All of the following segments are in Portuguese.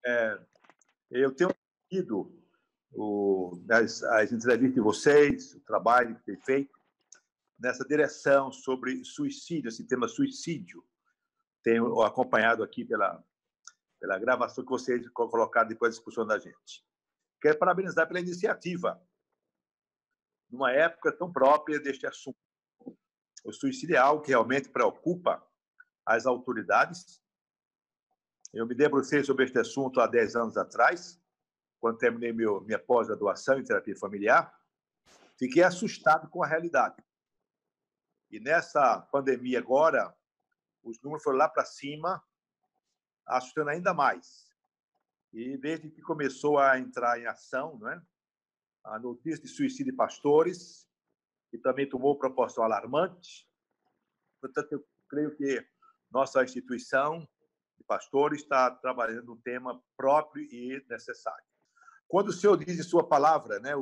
É, eu tenho lido as entrevistas de vocês, o trabalho que tem feito nessa direção sobre suicídio, esse tema suicídio. Tenho acompanhado aqui pela gravação que vocês colocaram depois da discussão da gente. Quero parabenizar pela iniciativa, numa época tão própria deste assunto. O suicídio é algo que realmente preocupa as autoridades. Eu me debrucei sobre este assunto há 10 anos atrás, quando terminei minha pós-graduação em terapia familiar. Fiquei assustado com a realidade. E nessa pandemia agora, os números foram lá para cima, assustando ainda mais. E desde que começou a entrar em ação, né, a notícia de suicídio de pastores, que também tomou proporção alarmante. Portanto, eu creio que nossa instituição de pastores está trabalhando um tema próprio e necessário. Quando o Senhor diz em sua palavra, né,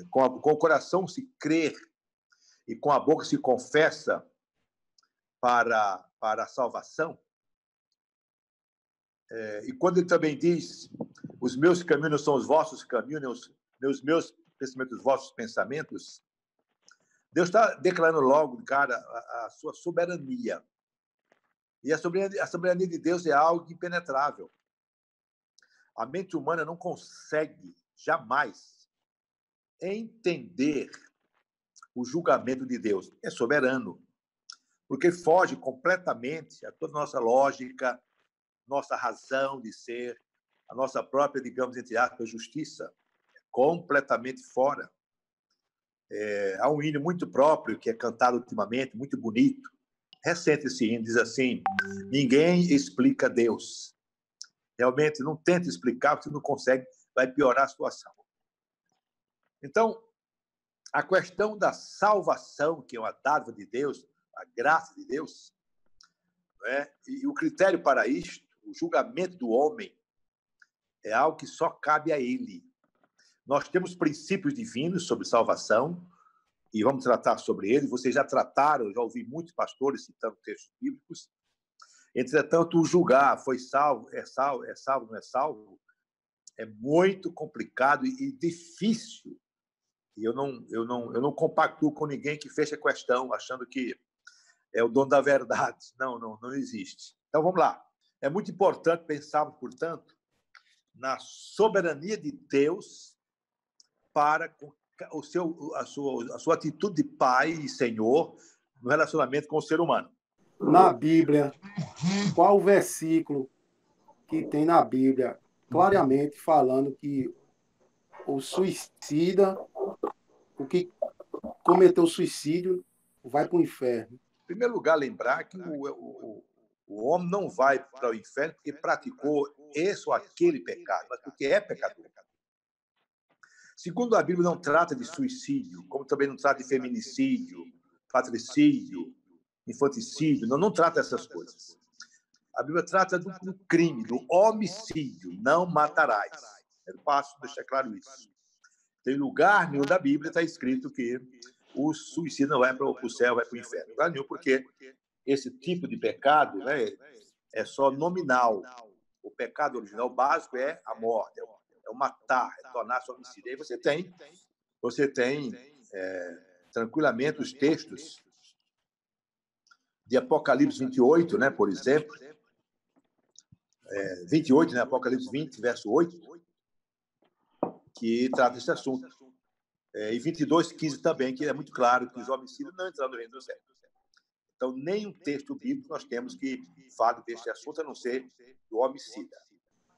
com o coração se crê e com a boca se confessa para a salvação, e quando ele também diz, os meus caminhos não são os vossos caminhos, os meus pensamentos, os vossos pensamentos, Deus está declarando logo, cara, a sua soberania. E a soberania de Deus é algo impenetrável. A mente humana não consegue, jamais, entender o julgamento de Deus. É soberano. Porque foge completamente a toda a nossa lógica, nossa razão de ser, a nossa própria, digamos, entre aspas, justiça. É completamente fora. Há um hino muito próprio que é cantado ultimamente, muito bonito. Recente esse hino, diz assim: ninguém explica Deus. Realmente, não tenta explicar, porque não consegue, vai piorar a situação. Então, a questão da salvação, que é uma dádiva de Deus, a graça de Deus, né? E o critério para isto, o julgamento do homem, é algo que só cabe a ele. Nós temos princípios divinos sobre salvação, e vamos tratar sobre eles. Vocês já trataram, já ouvi muitos pastores citando textos bíblicos. Entretanto, o julgar foi salvo, não é salvo, é muito complicado e difícil. E eu não compactuo com ninguém que fecha a questão achando que é o dono da verdade. Não existe. Então, vamos lá. É muito importante pensarmos, portanto, na soberania de Deus para a sua atitude de pai e senhor no relacionamento com o ser humano. Na Bíblia, qual o versículo que tem na Bíblia claramente falando que o suicida, o que cometeu suicídio, vai para o inferno? Em primeiro lugar, lembrar que o homem não vai para o inferno porque praticou esse ou aquele pecado, mas porque é pecador. Segundo, a Bíblia não trata de suicídio, como também não trata de feminicídio, patricídio, infanticídio, não trata essas coisas. A Bíblia trata do crime, do homicídio, não matarás. Eu passo a deixar claro isso. Tem lugar nenhum da Bíblia está escrito que o suicídio não vai para o céu, vai para o inferno. Lugar nenhum, porque esse tipo de pecado, né, é só nominal. O pecado original básico é a morte, é o matar, é tornar-se homicídio. Aí você tem tranquilamente os textos de Apocalipse 28, né, por exemplo, 28, né, Apocalipse 20, verso 8, que trata esse assunto. E 22, 15 também, que é muito claro que os homicídios não entrarão no reino do céu. Então, nenhum texto bíblico nós temos que fale deste assunto, a não ser do homicida.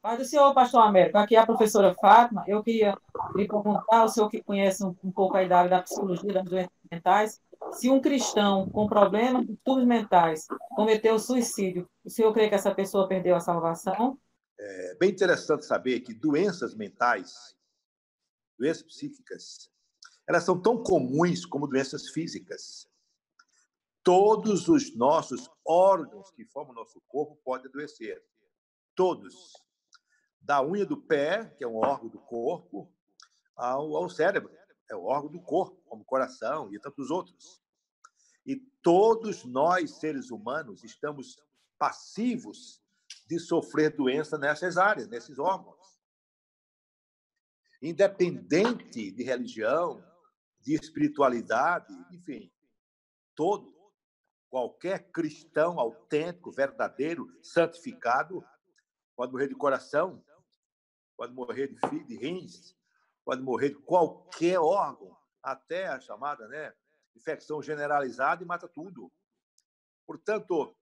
Mas o senhor, pastor Américo, aqui é a professora Fátima, eu queria lhe perguntar, o senhor que conhece um pouco a idade da psicologia das doenças mentais, se um cristão com problemas de distúrbios mentais cometeu suicídio, o senhor crê que essa pessoa perdeu a salvação? É bem interessante saber que doenças mentais, doenças psíquicas, elas são tão comuns como doenças físicas. Todos os nossos órgãos que formam o nosso corpo podem adoecer. Todos. Da unha do pé, que é um órgão do corpo, ao cérebro, é o órgão do corpo, como o coração e tantos outros. E todos nós, seres humanos, estamos passivos de sofrer doença nessas áreas, nesses órgãos. Independente de religião, de espiritualidade, enfim, qualquer cristão autêntico, verdadeiro, santificado, pode morrer de coração, pode morrer de rins, pode morrer de qualquer órgão, até a chamada, né, infecção generalizada, e mata tudo. Portanto,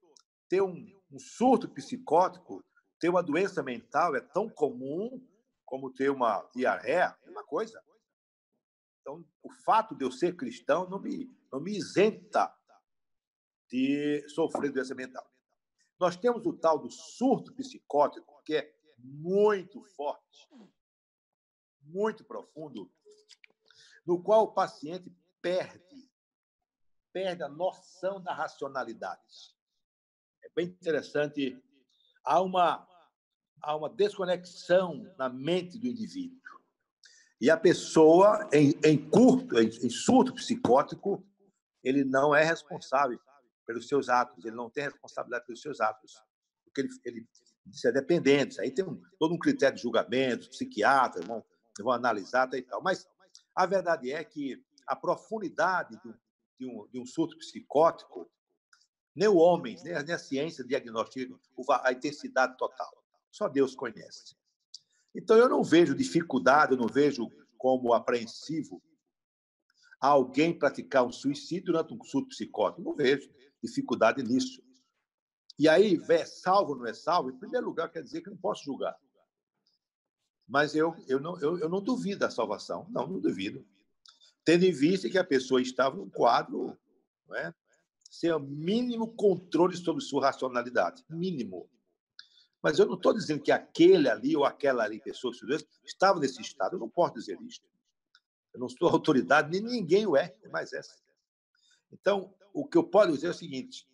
ter um surto psicótico, ter uma doença mental é tão comum como ter uma diarreia, é uma coisa. Então, o fato de eu ser cristão não me isenta de sofrer doença mental. Nós temos o tal do surto psicótico, que é muito forte, muito profundo, no qual o paciente perde a noção da racionalidade. É bem interessante. Há uma desconexão na mente do indivíduo. E a pessoa, em surto psicótico, ele não é responsável pelos seus atos, ele não tem responsabilidade pelos seus atos, porque ele é dependente. Aí tem todo um critério de julgamento, os psiquiatras vão analisar e tal. Mas a verdade é que a profundidade de um surto psicótico, nem o homem, nem a ciência diagnostica a intensidade total. Só Deus conhece. Então, eu não vejo dificuldade, eu não vejo como apreensivo alguém praticar um suicídio durante um surto psicótico. Não vejo dificuldade nisso. E aí, é salvo ou não é salvo? Em primeiro lugar, quer dizer que eu não posso julgar. Mas eu não duvido da salvação. Não duvido. Tendo em vista que a pessoa estava num quadro, não é, sem o mínimo controle sobre sua racionalidade. Mínimo. Mas eu não estou dizendo que aquele ali ou aquela ali, pessoa estava nesse estado. Eu não posso dizer isso. Eu não sou autoridade, nem ninguém o é mais essa. Então, o que eu posso dizer é o seguinte: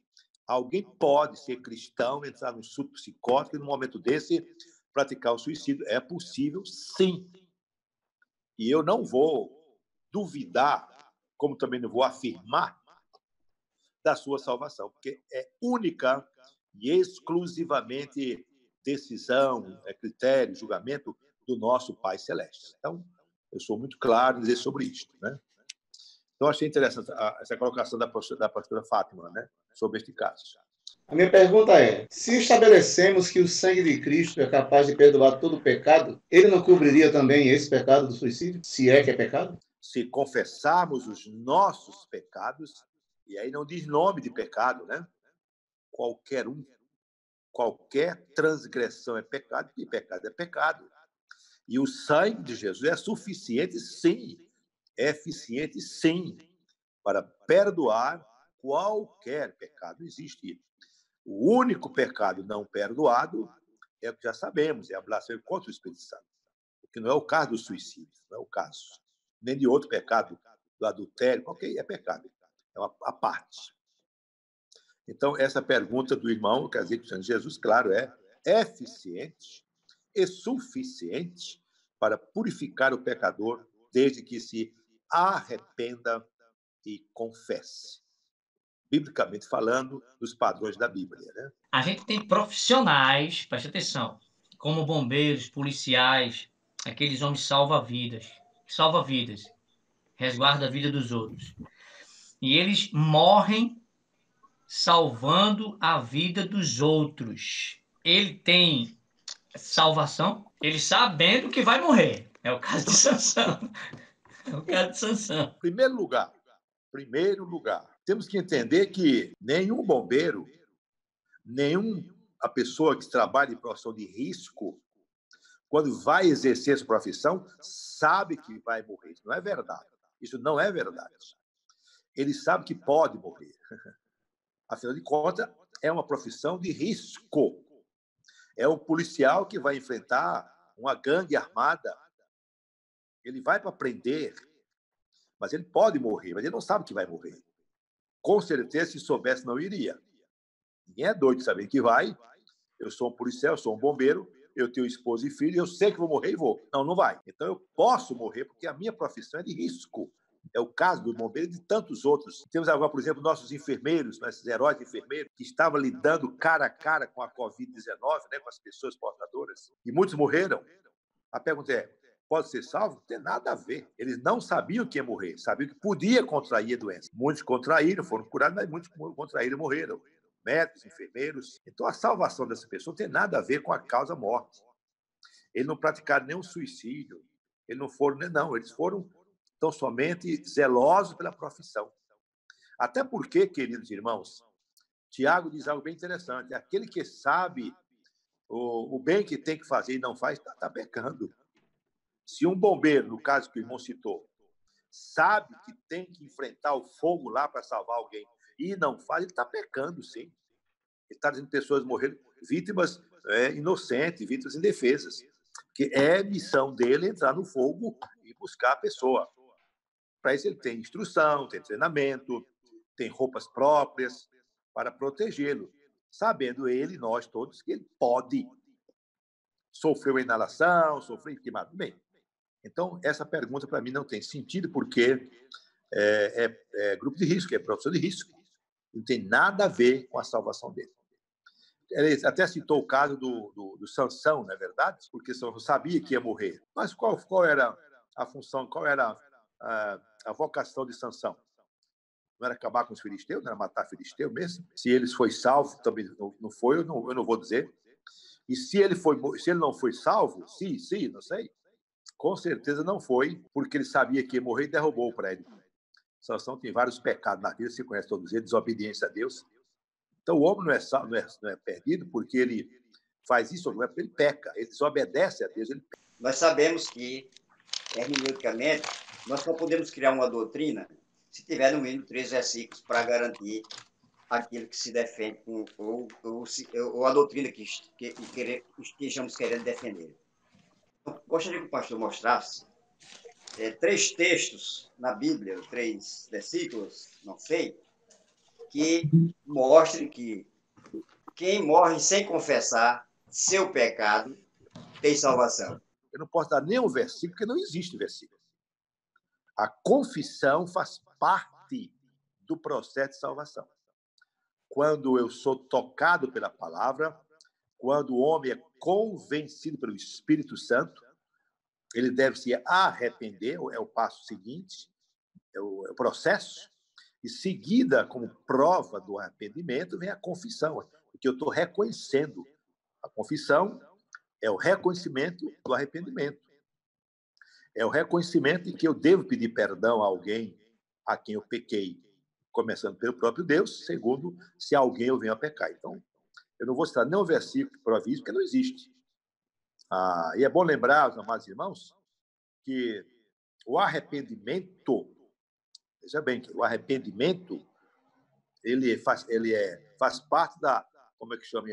alguém pode ser cristão, entrar num surto psicótico e, num momento desse, praticar o suicídio. É possível, sim. E eu não vou duvidar, como também não vou afirmar, da sua salvação, porque é única e exclusivamente decisão, critério, julgamento do nosso Pai Celeste. Então, eu sou muito claro em dizer sobre isso, né? Então, achei interessante essa colocação da pastora Fátima, né, sobre este caso. A minha pergunta é: se estabelecemos que o sangue de Cristo é capaz de perdoar todo pecado, ele não cobriria também esse pecado do suicídio, se é que é pecado? Se confessarmos os nossos pecados, e aí não diz nome de pecado, né? Qualquer transgressão é pecado, e pecado é pecado. E o sangue de Jesus é suficiente, sim, é eficiente, sim, para perdoar qualquer pecado. Existe. O único pecado não perdoado é o que já sabemos, é a blasfêmia contra o Espírito Santo, que não é o caso do suicídio, não é o caso, nem de outro pecado, do adultério, qualquer é pecado, é a parte. Então, essa pergunta do irmão, quer dizer que o Senhor Jesus, claro, é eficiente e suficiente para purificar o pecador, desde que se arrependa e confesse. Biblicamente falando, dos padrões da Bíblia, né? A gente tem profissionais, preste atenção, como bombeiros, policiais, aqueles homens salva-vidas, resguarda a vida dos outros. E eles morrem salvando a vida dos outros. Ele tem salvação, ele sabendo que vai morrer. É o caso de Sansão. Primeiro lugar, temos que entender que nenhum bombeiro, a pessoa que trabalha em profissão de risco, quando vai exercer essa profissão, sabe que vai morrer. Isso não é verdade. Isso não é verdade. Ele sabe que pode morrer. Afinal de contas, é uma profissão de risco. É um policial que vai enfrentar uma gangue armada. Ele vai para prender, mas ele pode morrer, mas ele não sabe que vai morrer. Com certeza, se soubesse, não iria. Ninguém é doido de saber que vai. Eu sou um policial, eu sou um bombeiro, eu tenho esposa e filho, eu sei que vou morrer e vou. Não vai. Então, eu posso morrer porque a minha profissão é de risco. É o caso do bombeiro e de tantos outros. Temos agora, por exemplo, nossos enfermeiros, nossos heróis enfermeiros, que estavam lidando cara a cara com a Covid-19, né, com as pessoas portadoras, e muitos morreram. A pergunta é, pode ser salvo? Não tem nada a ver. Eles não sabiam que ia morrer, sabiam que podia contrair a doença. Muitos contraíram, foram curados, mas muitos contraíram e morreram. Médicos, enfermeiros. Então, a salvação dessa pessoa não tem nada a ver com a causa morte. Eles não praticaram nenhum suicídio, eles não foram, não, eles foram tão somente zelosos pela profissão. Até porque, queridos irmãos, Tiago diz algo bem interessante, aquele que sabe o bem que tem que fazer e não faz, está pecando. Se um bombeiro, no caso que o irmão citou, sabe que tem que enfrentar o fogo lá para salvar alguém e não faz, ele está pecando, sim. Ele está dizendo que pessoas morreram, vítimas inocentes, vítimas indefesas. Que é missão dele entrar no fogo e buscar a pessoa. Para isso ele tem instrução, tem treinamento, tem roupas próprias para protegê-lo, sabendo ele, nós todos, que ele pode sofrer uma inalação, sofrer queimado. Bem, então essa pergunta para mim não tem sentido, porque é grupo de risco, é profissão de risco. Não tem nada a ver com a salvação dele. Ele até citou o caso do Sansão, não é verdade? Porque Sansão sabia que ia morrer. Mas qual era a função, qual era a vocação de Sansão? Não era acabar com os filisteus, não era matar filisteu mesmo? Se ele foi salvo, também não foi, eu não vou dizer. E se ele não foi salvo, sim, não sei, com certeza não foi, porque ele sabia que ia morrer e derrubou para ele. Sansão tem vários pecados na vida, você conhece todos eles, desobediência a Deus. Então, o homem não é perdido porque ele faz isso, não é porque ele peca, ele desobedece a Deus. Nós sabemos que, hermeneuticamente, nós só podemos criar uma doutrina se tiver, no mínimo, 3 versículos para garantir aquilo que se defende, ou a doutrina que estejamos querendo defender. Eu gostaria que o pastor mostrasse 3 textos na Bíblia, 3 versículos, não sei, que mostrem que quem morre sem confessar seu pecado tem salvação. Eu não posso dar nenhum versículo, porque não existe versículo. A confissão faz parte do processo de salvação. Quando eu sou tocado pela palavra, quando o homem é convencido pelo Espírito Santo, ele deve se arrepender, é o passo seguinte, é o processo. E seguida, como prova do arrependimento, vem a confissão, porque eu estou reconhecendo. A confissão é o reconhecimento do arrependimento. É o reconhecimento de que eu devo pedir perdão a alguém a quem eu pequei, começando pelo próprio Deus, segundo, se alguém eu venho a pecar. Então, eu não vou citar nenhum versículo que prove isso, porque não existe. E é bom lembrar, os amados irmãos, que o arrependimento, veja bem, que o arrependimento ele faz parte da, como é que chama,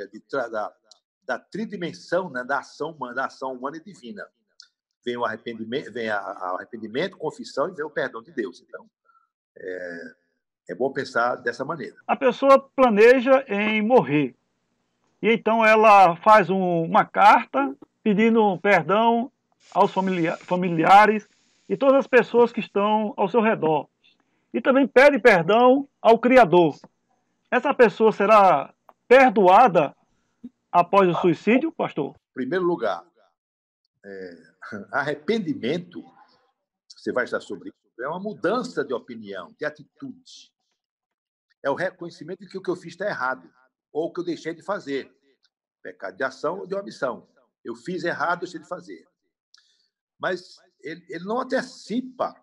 da tridimensão, né, da ação humana e divina. Vem o arrependimento, confissão e vem o perdão de Deus. Então, é bom pensar dessa maneira. A pessoa planeja em morrer. E então ela faz uma carta pedindo perdão aos familiares e todas as pessoas que estão ao seu redor. E também pede perdão ao Criador. Essa pessoa será perdoada após o suicídio, pastor? Em primeiro lugar, arrependimento, você vai estar sobre isso, é uma mudança de opinião, de atitude. É o reconhecimento de que o que eu fiz está errado, ou o que eu deixei de fazer. Pecado de ação ou de omissão. Eu fiz errado, deixei de fazer. Mas ele não antecipa.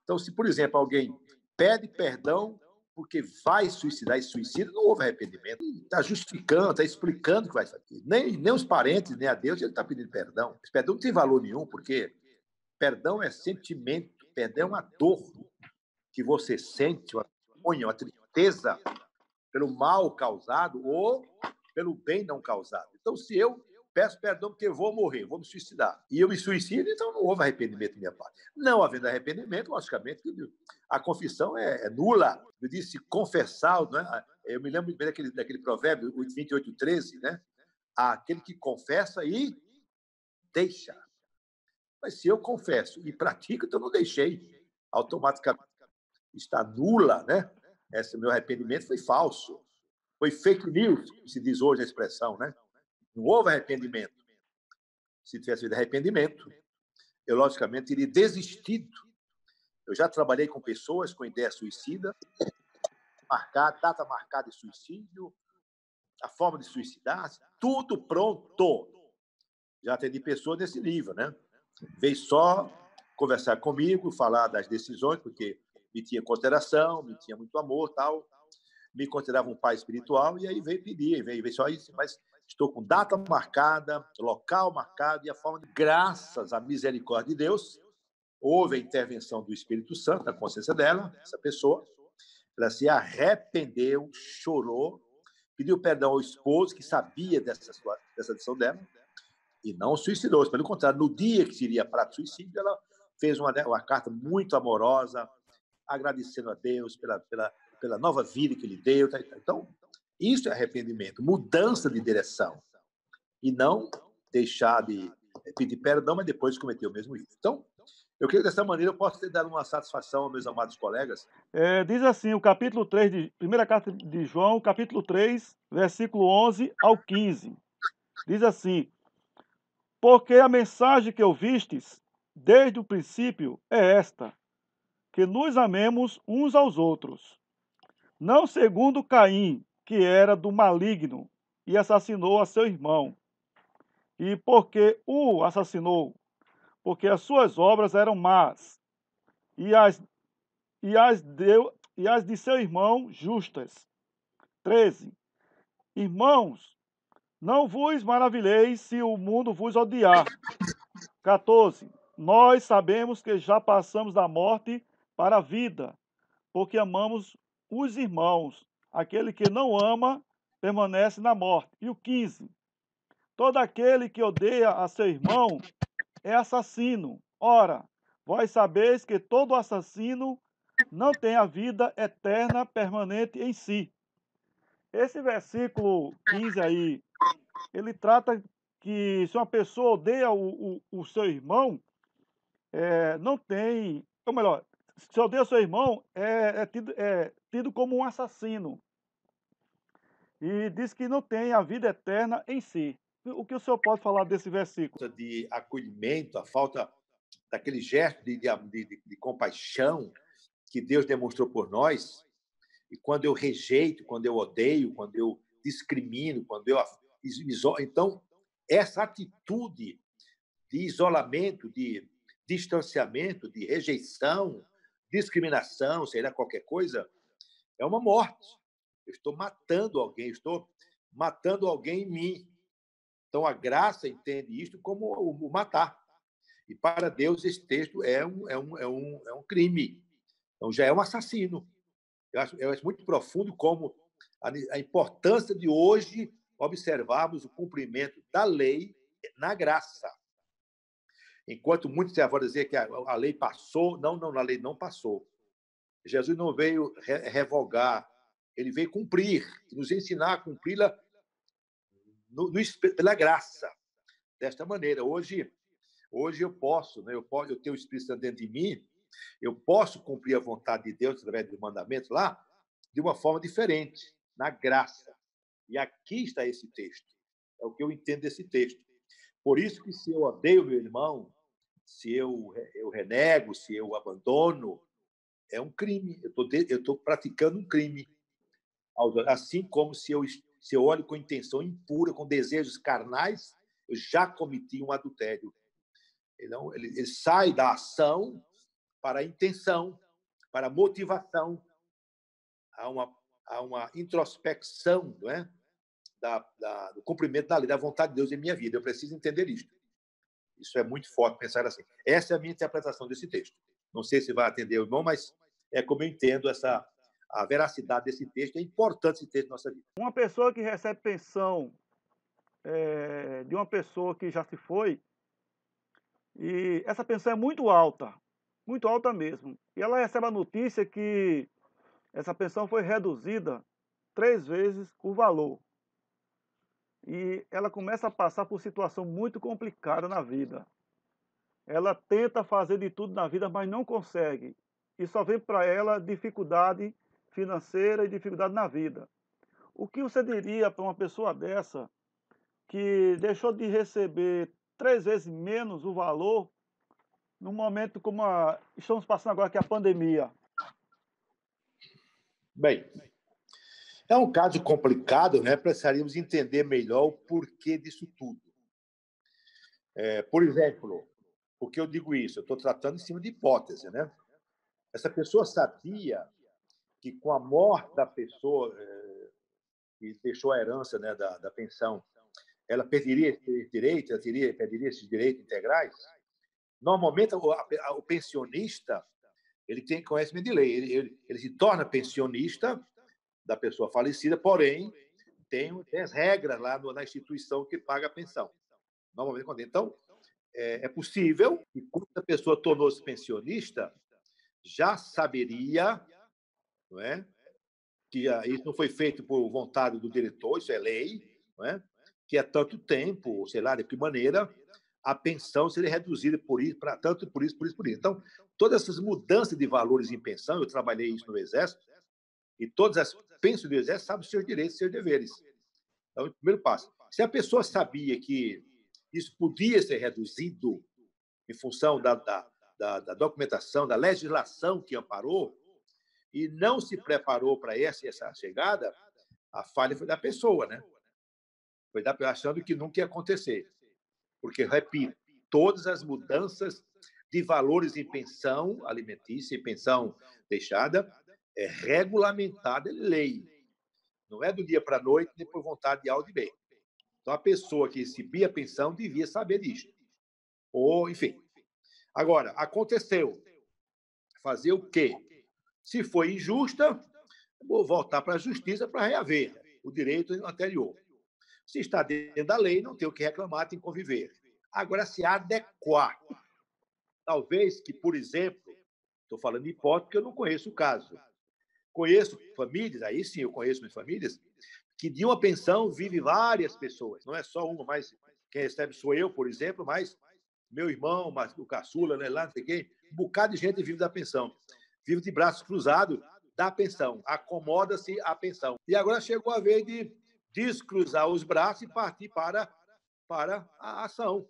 Então, se, por exemplo, alguém pede perdão porque vai suicidar e suicida, não houve arrependimento. Está justificando, está explicando o que vai fazer. Nem os parentes, nem a Deus, ele está pedindo perdão. Esse perdão não tem valor nenhum, porque perdão é sentimento, perdão é uma dor que você sente, uma vergonha, uma tristeza pelo mal causado ou pelo bem não causado. Então, se eu peço perdão porque eu vou morrer, vou me suicidar, e eu me suicido, então não houve arrependimento da minha parte. Não havendo arrependimento, logicamente, a confissão é nula. Eu disse confessar, né? Eu me lembro bem daquele provérbio, 28:13, né? Aquele que confessa e deixa. Mas se eu confesso e pratico, então não deixei. automaticamente está nula, né? Esse meu arrependimento foi falso. Foi fake news, se diz hoje a expressão, né? Não houve arrependimento. Se tivesse havido arrependimento, eu, logicamente, teria desistido. Eu já trabalhei com pessoas com ideia suicida, data marcada de suicídio, a forma de suicidar, tudo pronto. Já atendi pessoas desse nível, né? Veio só conversar comigo, falar das decisões, porque me tinha consideração, me tinha muito amor, tal, me considerava um pai espiritual, e aí veio pedir, veio só isso, mas estou com data marcada, local marcado, e a forma de, graças à misericórdia de Deus, houve a intervenção do Espírito Santo na consciência dela, essa pessoa, ela se arrependeu, chorou, pediu perdão ao esposo, que sabia dessa decisão dela, e não suicidou-se. Pelo contrário, no dia que seria para suicídio, ela fez uma carta muito amorosa, agradecendo a Deus pela nova vida que ele deu. Então, isso é arrependimento, mudança de direção. E não deixar de pedir perdão, mas depois cometer o mesmo erro. Então, eu creio que dessa maneira eu posso ter dado uma satisfação aos meus amados colegas. Diz assim, o capítulo 3, primeira carta de João, capítulo 3, versículo 11 ao 15. Diz assim: porque a mensagem que ouvistes desde o princípio é esta, que nos amemos uns aos outros, não segundo Caim, que era do maligno e assassinou a seu irmão. E porque o assassinou? Porque as suas obras eram más, e as de seu irmão justas. 13. Irmãos, não vos maravilheis se o mundo vos odiar. 14. Nós sabemos que já passamos da morte para a vida, porque amamos os irmãos. Aquele que não ama permanece na morte. E o 15. Todo aquele que odeia a seu irmão é assassino. Ora, vós sabeis que todo assassino não tem a vida eterna permanente em si. Esse versículo 15 aí, ele trata que se uma pessoa odeia o seu irmão, não tem, ou melhor, se odeia o seu irmão, é tido como um assassino. E diz que não tem a vida eterna em si. O que o senhor pode falar desse versículo? De acolhimento, a falta daquele gesto de compaixão que Deus demonstrou por nós. E quando eu rejeito, quando eu odeio, quando eu discrimino, quando eu isolo, então essa atitude de isolamento, de distanciamento, de rejeição, discriminação, sei lá, qualquer coisa, é uma morte. Eu estou matando alguém, estou matando alguém em mim. Então, a graça entende isto como o matar. E, para Deus, esse texto é um crime. Então, já é um assassino. Eu acho muito profundo como a importância de hoje observarmos o cumprimento da lei na graça. Enquanto muitos agora dizer que a lei passou, não, a lei não passou. Jesus não veio revogar, ele veio cumprir, nos ensinar a cumpri-la pela graça. Desta maneira, hoje eu posso, né? Eu tenho o Espírito Santo dentro de mim, eu posso cumprir a vontade de Deus através dos mandamentos lá de uma forma diferente, na graça. E aqui está esse texto. É o que eu entendo desse texto. Por isso que se eu odeio meu irmão, se eu renego, se eu abandono, é um crime. Eu estou praticando um crime. Assim como se eu olho com intenção impura, com desejos carnais, eu já cometi um adultério. Então, ele sai da ação para a intenção, para a motivação. Há uma introspecção, não é? Do cumprimento da lei, da vontade de Deus em minha vida. Eu preciso entender isso. Isso é muito forte, pensar assim. Essa é a minha interpretação desse texto. Não sei se vai atender o irmão, mas é como eu entendo a veracidade desse texto. É importante esse texto na nossa vida. Uma pessoa que recebe pensão de uma pessoa que já se foi, e essa pensão é muito alta mesmo. E ela recebe a notícia que essa pensão foi reduzida 3 vezes o valor. E ela começa a passar por situação muito complicada na vida. Ela tenta fazer de tudo na vida, mas não consegue. e só vem para ela dificuldade financeira e dificuldade na vida. O que você diria para uma pessoa dessa que deixou de receber 3 vezes menos o valor num momento como estamos passando agora, que é a pandemia? Bem, é um caso complicado, né? Precisaríamos entender melhor o porquê disso tudo. Por exemplo, por que eu digo isso? Eu estou tratando em cima de hipótese, né? Essa pessoa sabia que com a morte da pessoa que deixou a herança, né, da pensão, ela perderia esse direito, ela perderia esses direitos integrais? Normalmente, o pensionista ele tem conhecimento de lei, ele se torna pensionista da pessoa falecida, porém, tem as regras lá na instituição que paga a pensão. Normalmente, então, é possível que, quando a pessoa tornou-se pensionista, já saberia, não é, que isso não foi feito por vontade do diretor, isso é lei, não é, que há tanto tempo, sei lá, de que maneira, a pensão seria reduzida por isso, para tanto por isso, por isso, por isso. Então, todas essas mudanças de valores em pensão, eu trabalhei isso no Exército, e todas as pensões do Exército sabem os seus direitos e seus deveres. Então, o primeiro passo. Se a pessoa sabia que isso podia ser reduzido em função da documentação, da legislação que amparou, e não se preparou para essa chegada, a falha foi da pessoa, né? Foi achando que nunca ia acontecer. Porque, repito, todas as mudanças de valores em pensão alimentícia e pensão deixada é regulamentada em lei. Não é do dia para a noite, nem por vontade de A ou de B. Então, a pessoa que recebia a pensão devia saber disso. Ou, enfim. Agora, aconteceu. Fazer o quê? Se foi injusta, vou voltar para a justiça para reaver o direito anterior. Se está dentro da lei, não tem o que reclamar, tem que conviver. Agora, se adequar. Talvez que, por exemplo, estou falando de hipótese porque eu não conheço o caso. Conheço famílias, aí sim eu conheço minhas famílias, que de uma pensão vive várias pessoas. Não é só uma, mas quem recebe sou eu, por exemplo, mas meu irmão, o caçula, né, lá, não sei quem, um bocado de gente vive da pensão. Vive de braços cruzados da pensão. Acomoda-se a pensão. E agora chegou a vez de descruzar os braços e partir para a ação.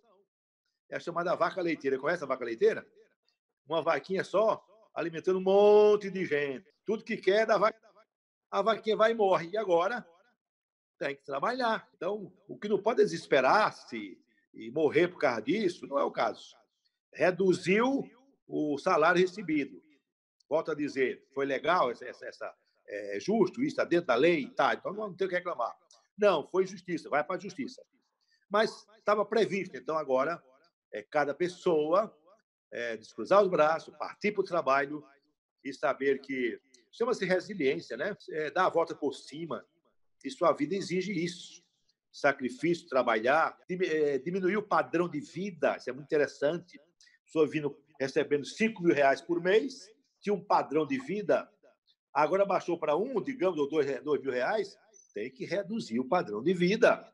É a chamada vaca leiteira. Conhece a vaca leiteira? Uma vaquinha só, alimentando um monte de gente. Tudo que quer, a vaquinha vai e morre. E agora tem que trabalhar. Então, o que não pode é desesperar-se e morrer por causa disso, não é o caso. Reduziu o salário recebido. Volto a dizer, foi legal, é justo, isso está dentro da lei, tá, então não tem o que reclamar. Não, foi justiça, vai para a justiça. Mas estava previsto, então agora cada pessoa descruzar os braços, partir para o trabalho e saber que chama-se resiliência, né? Dar a volta por cima, e sua vida exige isso. Sacrifício, trabalhar, diminuir o padrão de vida, isso é muito interessante. A pessoa recebendo 5 mil reais por mês, tinha um padrão de vida, agora baixou para digamos, ou 2 mil reais, tem que reduzir o padrão de vida.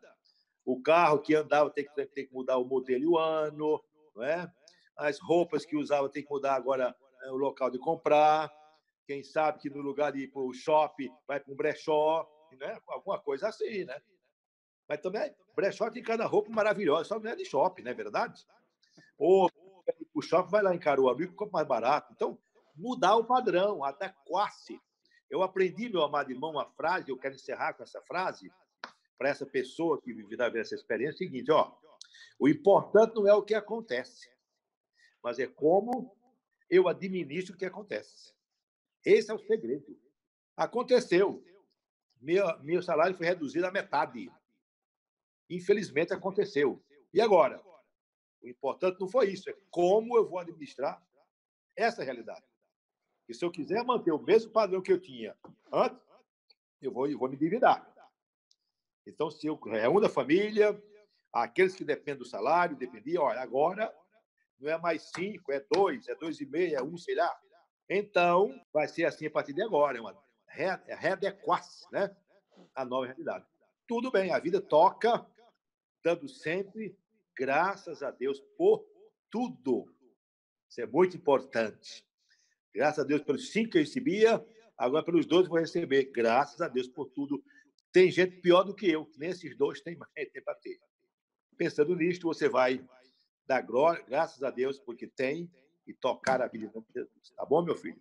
O carro que andava tem que mudar o modelo e o ano, não é? As roupas que usava tem que mudar agora o local de comprar. Quem sabe que no lugar de ir para o shopping, vai para um brechó, né? Alguma coisa assim, né? Mas também, brechó tem cada roupa maravilhosa, só não é de shopping, não é verdade? Ou o shopping vai lá em Caruaru e compra mais barato. Então, mudar o padrão, adequar-se. Eu aprendi, meu amado irmão, uma frase, eu quero encerrar com essa frase, para essa pessoa que viverá essa experiência, é o seguinte, o importante não é o que acontece, mas é como eu administro o que acontece. Esse é o segredo. Aconteceu. Meu salário foi reduzido à metade. Infelizmente, aconteceu. E agora? O importante não foi isso, é como eu vou administrar essa realidade. E se eu quiser manter o mesmo padrão que eu tinha antes, eu vou me endividar. Então, se eu reúno a família, aqueles que dependem do salário, dependiam, olha, agora não é mais 5, é 2, é 2,5, é 1, sei lá. Então, vai ser assim a partir de agora, é uma readequar-se, né, à nova realidade. Tudo bem, a vida toca, dando sempre graças a Deus por tudo. Isso é muito importante. Graças a Deus pelos 5 que eu recebia, agora pelos 2 eu vou receber. Graças a Deus por tudo. Tem gente pior do que eu. Nem esses 2 tem mais tempo para ter. Pensando nisto, você vai dar glória, graças a Deus, porque tem, e tocar a vida de Jesus. Tá bom, meu filho?